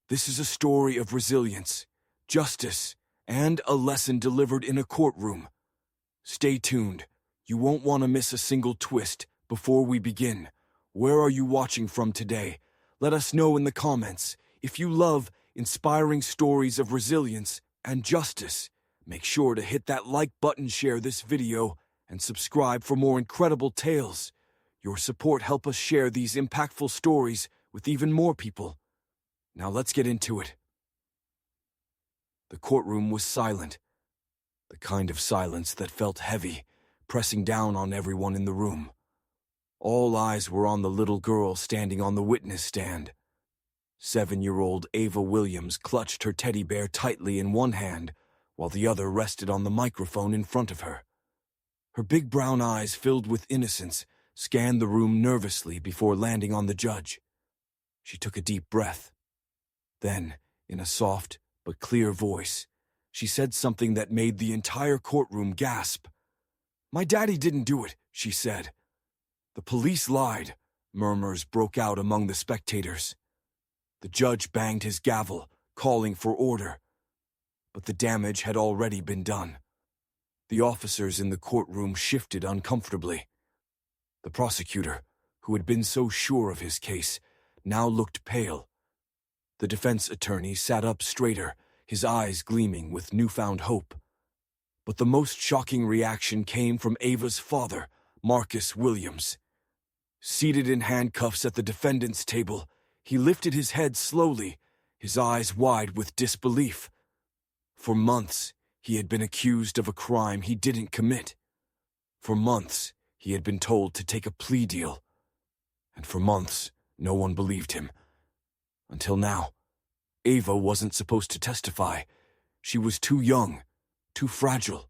This is a story of resilience, justice, and a lesson delivered in a courtroom. Stay tuned. You won't want to miss a single twist. Before we begin, where are you watching from today? Let us know in the comments. If you love inspiring stories of resilience and justice, make sure to hit that like button, share this video, and subscribe for more incredible tales. Your support helps us share these impactful stories with even more people. Now let's get into it. The courtroom was silent, the kind of silence that felt heavy, pressing down on everyone in the room. All eyes were on the little girl standing on the witness stand. 7-year-old Ava Williams clutched her teddy bear tightly in one hand, while the other rested on the microphone in front of her. Her big brown eyes, filled with innocence, scanned the room nervously before landing on the judge. She took a deep breath. Then, in a soft but clear voice, she said something that made the entire courtroom gasp. "My daddy didn't do it," she said. "The police lied," murmurs broke out among the spectators. The judge banged his gavel, calling for order. But the damage had already been done. The officers in the courtroom shifted uncomfortably. The prosecutor, who had been so sure of his case, now looked pale. The defense attorney sat up straighter, his eyes gleaming with newfound hope. But the most shocking reaction came from Ava's father, Marcus Williams. Seated in handcuffs at the defendant's table, he lifted his head slowly, his eyes wide with disbelief. For months, he had been accused of a crime he didn't commit. For months, he had been told to take a plea deal. And for months, no one believed him. Until now. Ava wasn't supposed to testify. She was too young, too fragile.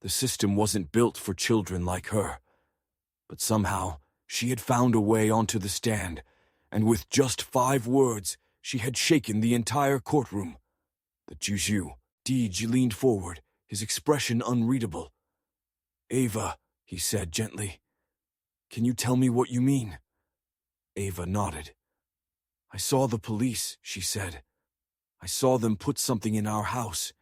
The system wasn't built for children like her. But somehow, she had found a way onto the stand, and with just 5 words, she had shaken the entire courtroom. The juge leaned forward, his expression unreadable. "Ava," he said gently, "can you tell me what you mean?" Ava nodded. "I saw the police," she said. "I saw them put something in our house.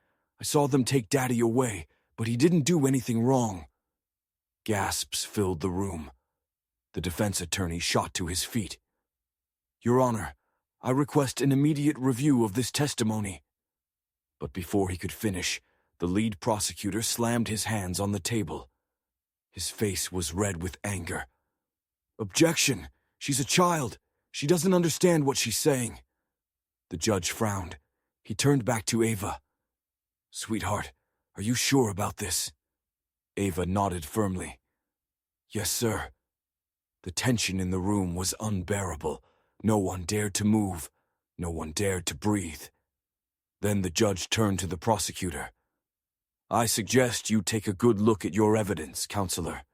I saw them take Daddy away, but he didn't do anything wrong." Gasps filled the room. The defense attorney shot to his feet. "Your Honor, I request an immediate review of this testimony." But before he could finish, the lead prosecutor slammed his hands on the table. His face was red with anger. "Objection! She's a child. She doesn't understand what she's saying." The judge frowned. He turned back to Ava. "Sweetheart, are you sure about this?" Ava nodded firmly. "Yes, sir." The tension in the room was unbearable. No one dared to move. No one dared to breathe. Then the judge turned to the prosecutor. "I suggest you take a good look at your evidence, counselor.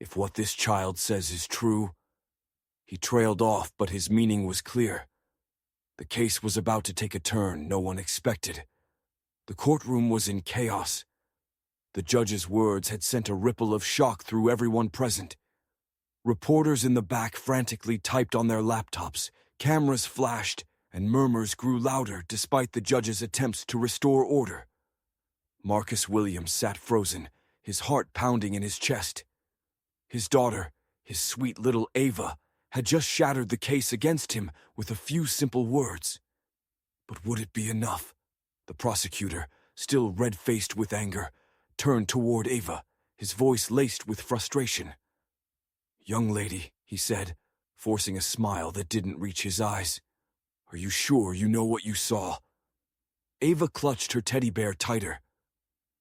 If what this child says is true..." He trailed off, but his meaning was clear. The case was about to take a turn no one expected. The courtroom was in chaos. The judge's words had sent a ripple of shock through everyone present. Reporters in the back frantically typed on their laptops, cameras flashed, and murmurs grew louder despite the judge's attempts to restore order. Marcus Williams sat frozen, his heart pounding in his chest. His daughter, his sweet little Ava, had just shattered the case against him with a few simple words. But would it be enough? The prosecutor, still red-faced with anger, turned toward Ava, his voice laced with frustration. "Young lady," he said, forcing a smile that didn't reach his eyes, "are you sure you know what you saw?" Ava clutched her teddy bear tighter.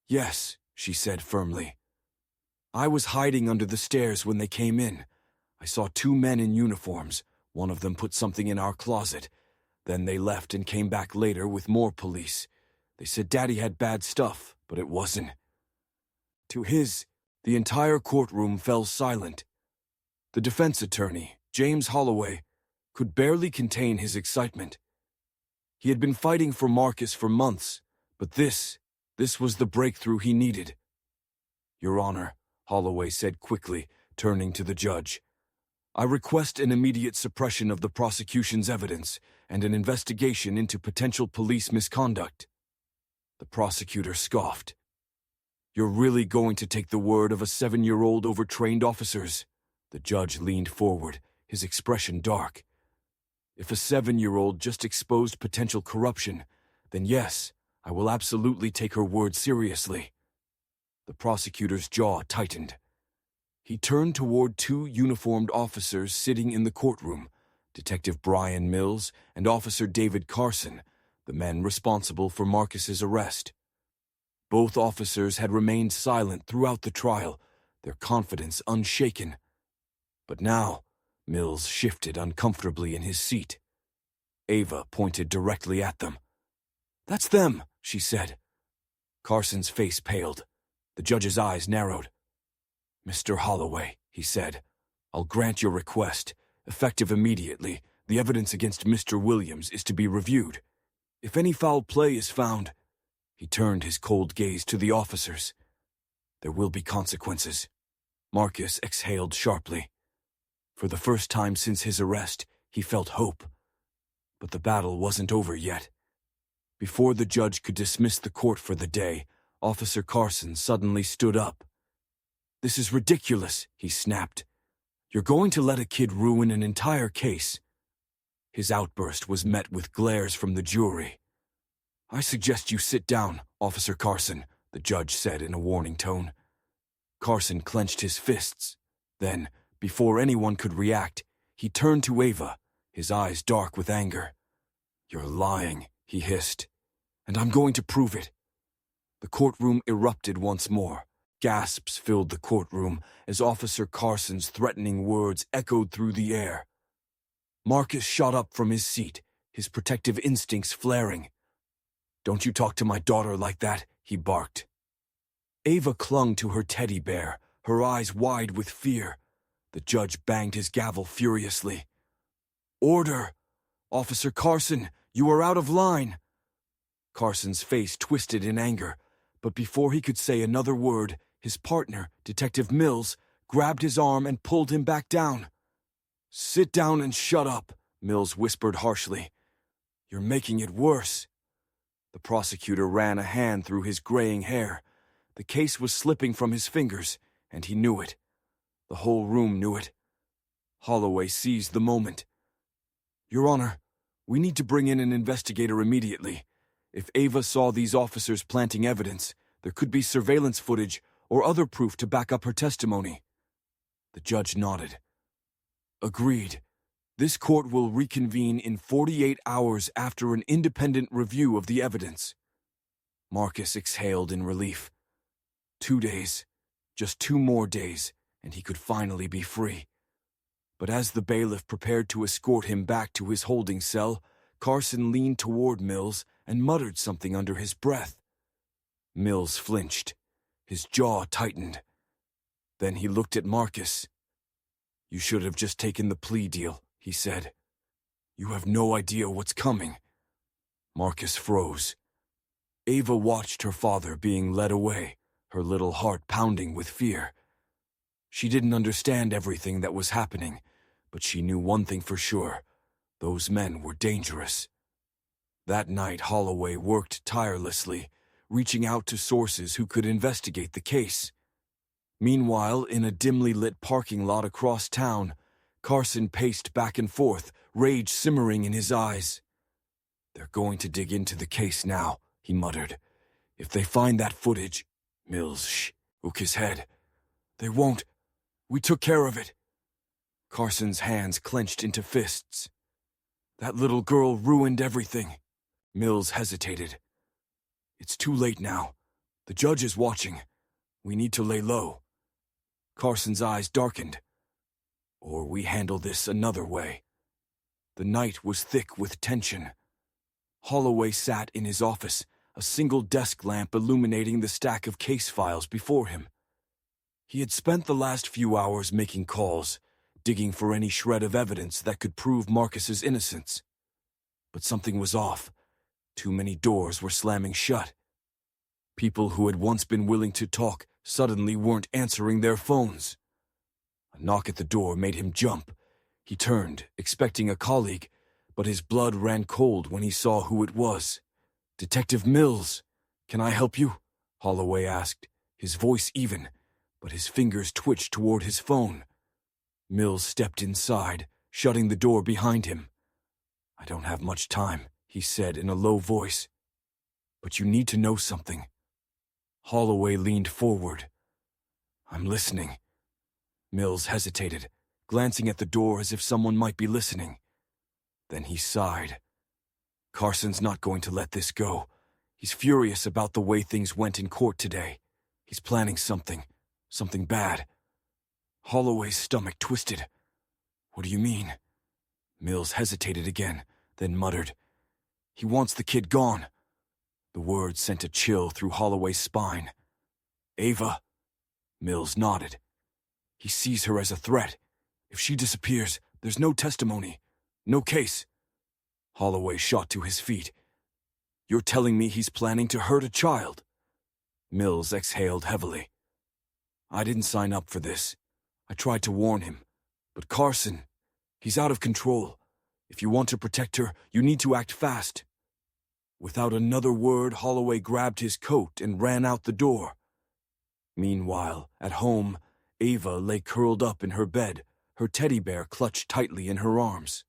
"Yes," she said firmly. "I was hiding under the stairs when they came in. I saw 2 men in uniforms. One of them put something in our closet. Then they left and came back later with more police. They said Daddy had bad stuff, but it wasn't." The entire courtroom fell silent. The defense attorney, James Holloway, could barely contain his excitement. He had been fighting for Marcus for months, but this was the breakthrough he needed. "Your Honor," Holloway said quickly, turning to the judge, "I request an immediate suppression of the prosecution's evidence and an investigation into potential police misconduct. The prosecutor scoffed. You're really going to take the word of a 7-year-old over trained officers? The judge leaned forward, his expression dark. If a 7-year-old just exposed potential corruption, then yes, I will absolutely take her word seriously. The prosecutor's jaw tightened. He turned toward 2 uniformed officers sitting in the courtroom, Detective Brian Mills and Officer David Carson, the men responsible for Marcus's arrest. Both officers had remained silent throughout the trial, their confidence unshaken. But now, Mills shifted uncomfortably in his seat. Ava pointed directly at them. "That's them," she said. Carson's face paled. The judge's eyes narrowed. "Mr. Holloway," he said, "I'll grant your request. Effective immediately, the evidence against Mr. Williams is to be reviewed. If any foul play is found—" He turned his cold gaze to the officers. "There will be consequences." Marcus exhaled sharply. For the first time since his arrest, he felt hope. But the battle wasn't over yet. Before the judge could dismiss the court for the day, Officer Carson suddenly stood up. "This is ridiculous," he snapped. "You're going to let a kid ruin an entire case." His outburst was met with glares from the jury. "I suggest you sit down, Officer Carson," the judge said in a warning tone. Carson clenched his fists. Then, before anyone could react, he turned to Ava, his eyes dark with anger. "You're lying," he hissed, "and I'm going to prove it." The courtroom erupted once more. Gasps filled the courtroom as Officer Carson's threatening words echoed through the air. Marcus shot up from his seat, his protective instincts flaring. "Don't you talk to my daughter like that," he barked. Ava clung to her teddy bear, her eyes wide with fear. The judge banged his gavel furiously. "Order! Officer Carson, you are out of line!" Carson's face twisted in anger, but before he could say another word, his partner, Detective Mills, grabbed his arm and pulled him back down. "Sit down and shut up," Mills whispered harshly. "You're making it worse." The prosecutor ran a hand through his graying hair. The case was slipping from his fingers, and he knew it. The whole room knew it. Holloway seized the moment. "Your Honor, we need to bring in an investigator immediately. If Ava saw these officers planting evidence, there could be surveillance footage or other proof to back up her testimony." The judge nodded. "Agreed. This court will reconvene in 48 hours after an independent review of the evidence." Marcus exhaled in relief. 2 days, just 2 more days, and he could finally be free. But as the bailiff prepared to escort him back to his holding cell, Carson leaned toward Mills and muttered something under his breath. Mills flinched. His jaw tightened. Then he looked at Marcus. "You should have just taken the plea deal," he said. "You have no idea what's coming." Marcus froze. Ava watched her father being led away, her little heart pounding with fear. She didn't understand everything that was happening, but she knew one thing for sure. Those men were dangerous. That night, Holloway worked tirelessly, reaching out to sources who could investigate the case. Meanwhile, in a dimly lit parking lot across town, Carson paced back and forth, rage simmering in his eyes. "They're going to dig into the case now," he muttered. "If they find that footage—" Mills shook his head. "They won't. We took care of it." Carson's hands clenched into fists. "That little girl ruined everything." Mills hesitated. "It's too late now. The judge is watching. We need to lay low." Carson's eyes darkened. "Or we handle this another way." The night was thick with tension. Holloway sat in his office, a single desk lamp illuminating the stack of case files before him. He had spent the last few hours making calls, digging for any shred of evidence that could prove Marcus's innocence. But something was off. Too many doors were slamming shut. People who had once been willing to talk suddenly weren't answering their phones. A knock at the door made him jump. He turned, expecting a colleague, but his blood ran cold when he saw who it was. "Detective Mills, can I help you?" Holloway asked, his voice even, but his fingers twitched toward his phone. Mills stepped inside, shutting the door behind him. "I don't have much time," he said in a low voice. "But you need to know something." Holloway leaned forward. "I'm listening." Mills hesitated, glancing at the door as if someone might be listening. Then he sighed. "Carson's not going to let this go. He's furious about the way things went in court today. He's planning something bad." Holloway's stomach twisted. "What do you mean?" Mills hesitated again, then muttered, "He wants the kid gone." The word sent a chill through Holloway's spine. "Ava?" Mills nodded. "He sees her as a threat. If she disappears, there's no testimony, no case." Holloway shot to his feet. "You're telling me he's planning to hurt a child?" Mills exhaled heavily. "I didn't sign up for this. I tried to warn him. But Carson, he's out of control. If you want to protect her, you need to act fast." Without another word, Holloway grabbed his coat and ran out the door. Meanwhile, at home, Ava lay curled up in her bed, her teddy bear clutched tightly in her arms.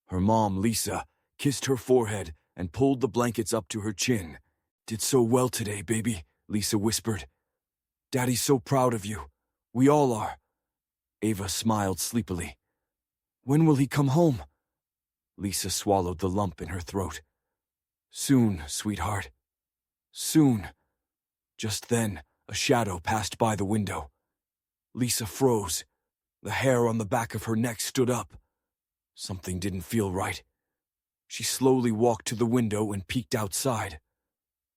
Her mom, Lisa, kissed her forehead and pulled the blankets up to her chin. "Did so well today, baby," Lisa whispered. "Daddy's so proud of you. We all are." Ava smiled sleepily. "When will he come home?" Lisa swallowed the lump in her throat. "Soon, sweetheart. Soon." Just then, a shadow passed by the window. Lisa froze. The hair on the back of her neck stood up. Something didn't feel right. She slowly walked to the window and peeked outside.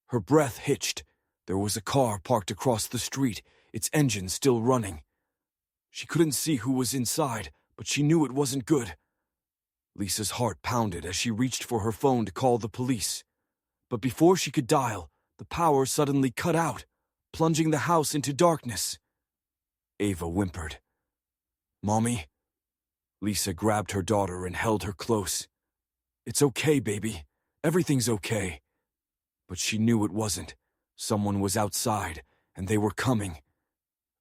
Her breath hitched. There was a car parked across the street, its engine still running. She couldn't see who was inside, but she knew it wasn't good. Lisa's heart pounded as she reached for her phone to call the police. But before she could dial, the power suddenly cut out, plunging the house into darkness. Ava whimpered. "Mommy?" Lisa grabbed her daughter and held her close. "It's okay, baby. Everything's okay." But she knew it wasn't. Someone was outside, and they were coming.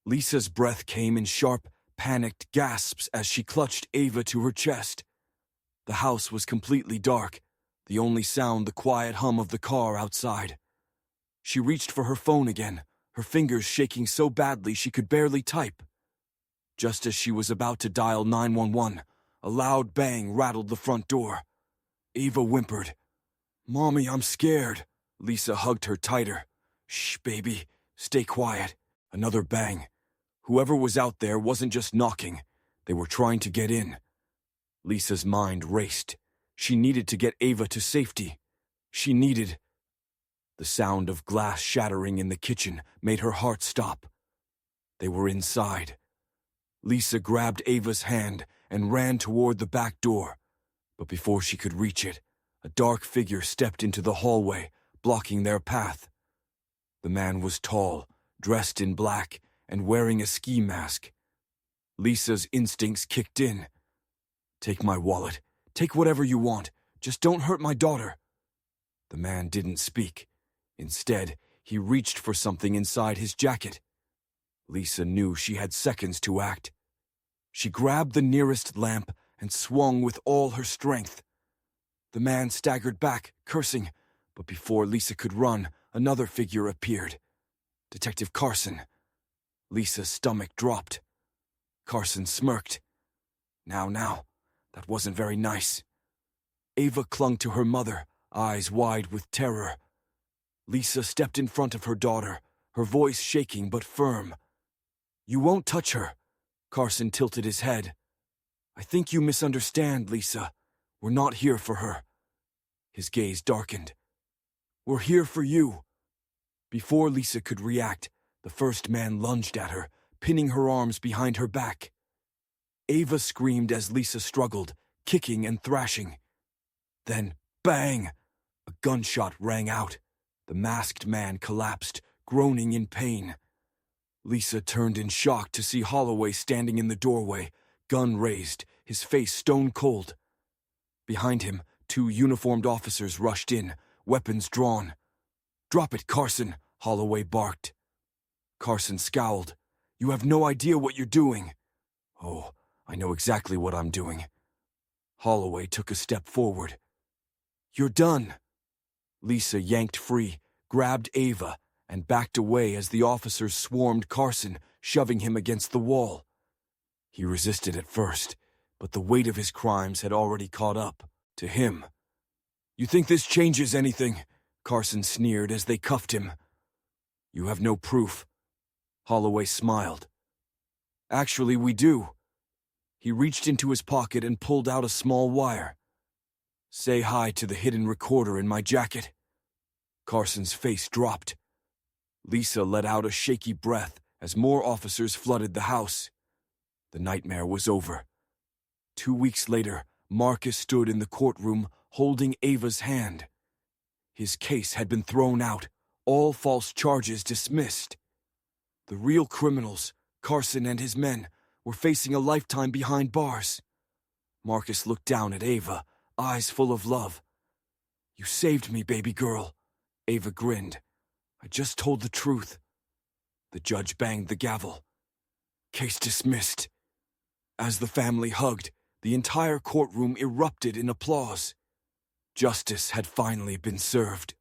Lisa's breath came in sharp, panicked gasps as she clutched Ava to her chest. The house was completely dark, the only sound the quiet hum of the car outside. She reached for her phone again, her fingers shaking so badly she could barely type. Just as she was about to dial 911, a loud bang rattled the front door. Ava whimpered. "Mommy, I'm scared." Lisa hugged her tighter. "Shh, baby. Stay quiet." Another bang. Whoever was out there wasn't just knocking. They were trying to get in. Lisa's mind raced. She needed to get Ava to safety. She needed... The sound of glass shattering in the kitchen made her heart stop. They were inside. Lisa grabbed Ava's hand and ran toward the back door. But before she could reach it, a dark figure stepped into the hallway, blocking their path. The man was tall, dressed in black, and wearing a ski mask. Lisa's instincts kicked in. "Take my wallet. Take whatever you want. Just don't hurt my daughter." The man didn't speak. Instead, he reached for something inside his jacket. Lisa knew she had seconds to act. She grabbed the nearest lamp and swung with all her strength. The man staggered back, cursing, but before Lisa could run, another figure appeared. Detective Carson. Lisa's stomach dropped. Carson smirked. Now, that wasn't very nice." Ava clung to her mother, eyes wide with terror. Lisa stepped in front of her daughter, her voice shaking but firm. "You won't touch her." Carson tilted his head. "I think you misunderstand, Lisa. We're not here for her." His gaze darkened. "We're here for you." Before Lisa could react, the first man lunged at her, pinning her arms behind her back. Ava screamed as Lisa struggled, kicking and thrashing. Then, bang! A gunshot rang out. The masked man collapsed, groaning in pain. Lisa turned in shock to see Holloway standing in the doorway, gun raised, his face stone cold. Behind him, 2 uniformed officers rushed in, weapons drawn. "Drop it, Carson," Holloway barked. Carson scowled. "You have no idea what you're doing." "Oh, I know exactly what I'm doing." Holloway took a step forward. "You're done." Lisa yanked free, grabbed Ava, and backed away as the officers swarmed Carson, shoving him against the wall. He resisted at first, but the weight of his crimes had already caught up to him. "You think this changes anything?" Carson sneered as they cuffed him. "You have no proof." Holloway smiled. "Actually, we do." He reached into his pocket and pulled out a small wire. "Say hi to the hidden recorder in my jacket." Carson's face dropped. Lisa let out a shaky breath as more officers flooded the house. The nightmare was over. 2 weeks later, Marcus stood in the courtroom holding Ava's hand. His case had been thrown out, all false charges dismissed. The real criminals, Carson and his men, were facing a lifetime behind bars. Marcus looked down at Ava, eyes full of love. "You saved me, baby girl." Ava grinned. "I just told the truth." The judge banged the gavel. "Case dismissed." As the family hugged, the entire courtroom erupted in applause. Justice had finally been served.